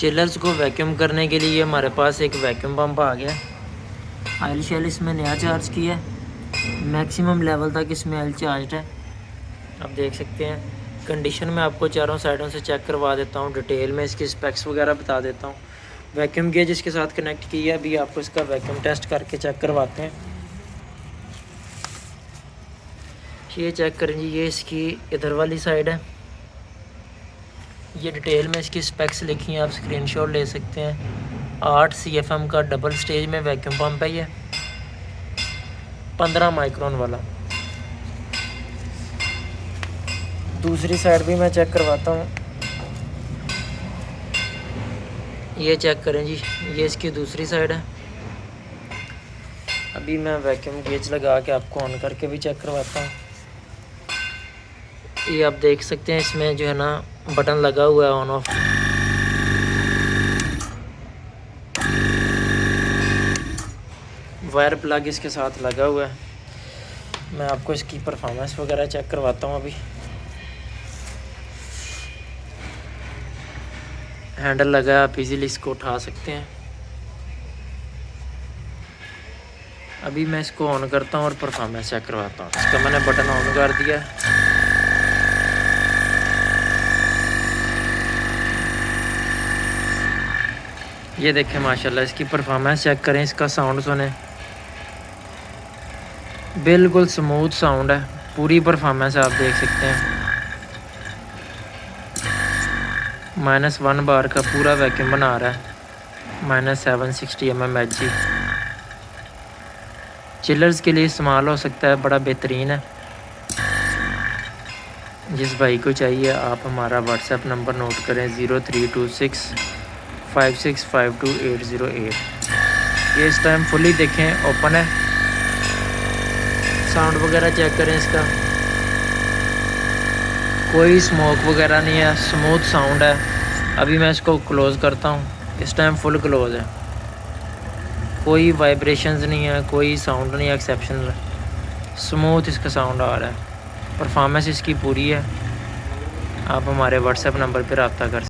Chillers को vacuum करने के लिए हमारे पास एक वैक्यूम पंप आ गया। ऑयल शेल इसमें नया चार्ज किया है, मैक्सिमम लेवल तक इसमें ऑयल चार्ज है। आप देख सकते हैं। कंडीशन में आपको चारों साइडों से चेक करवा देता हूँ, डिटेल में इसकी स्पेक्स वगैरह बता देता हूँ। वैक्यूम गेज इसके साथ कनेक्ट किया है। अभी आपको इसका वैक्यूम टेस्ट करके चेक करवाते हैं। ये चेक करें जी, ये इसकी इधर वाली साइड है। ये डिटेल में इसकी स्पेक्स लिखी हैं, आप स्क्रीनशॉट ले सकते हैं। 8 CFM का डबल स्टेज में वैक्यूम पंप है। ये 15 माइक्रोन वाला। दूसरी साइड भी मैं चेक करवाता हूँ। ये चेक करें जी, ये इसकी दूसरी साइड है। अभी मैं वैक्यूम गेज लगा के आपको ऑन करके भी चेक करवाता हूँ। ये आप देख सकते हैं, इसमें जो है ना बटन लगा हुआ है ऑन ऑफ। वायर प्लग इसके साथ लगा हुआ है। मैं आपको इसकी परफॉर्मेंस वगैरह चेक करवाता हूँ। अभी हैंडल लगा है, आप इजीली इसको उठा सकते हैं। अभी मैं इसको ऑन करता हूँ और परफॉर्मेंस चेक करवाता हूँ। इसका मैंने बटन ऑन कर दिया है। ये देखें माशाल्लाह, इसकी परफॉर्मेंस चेक करें, इसका साउंड सुने, बिल्कुल स्मूथ साउंड है। पूरी परफॉर्मेंस आप देख सकते हैं। -1 बार का पूरा वैक्यूम बना रहा है। -760 mmHg चिलर्स के लिए इस्तेमाल हो सकता है, बड़ा बेहतरीन है। जिस भाई को चाहिए आप हमारा व्हाट्सएप नंबर नोट करें 0326 5652 808। ये इस टाइम फुली देखें, ओपन है। साउंड वगैरह चेक करें इसका, कोई स्मोक वगैरह नहीं है, स्मूथ साउंड है। अभी मैं इसको क्लोज़ करता हूँ। इस टाइम फुल क्लोज़ है, कोई वाइब्रेशंस नहीं है, कोई साउंड नहीं है एक्सेप्शनल, स्मूथ इसका साउंड आ रहा है। परफॉर्मेंस इसकी पूरी है। आप हमारे व्हाट्सएप नंबर पर रब्ता कर सकते हैं।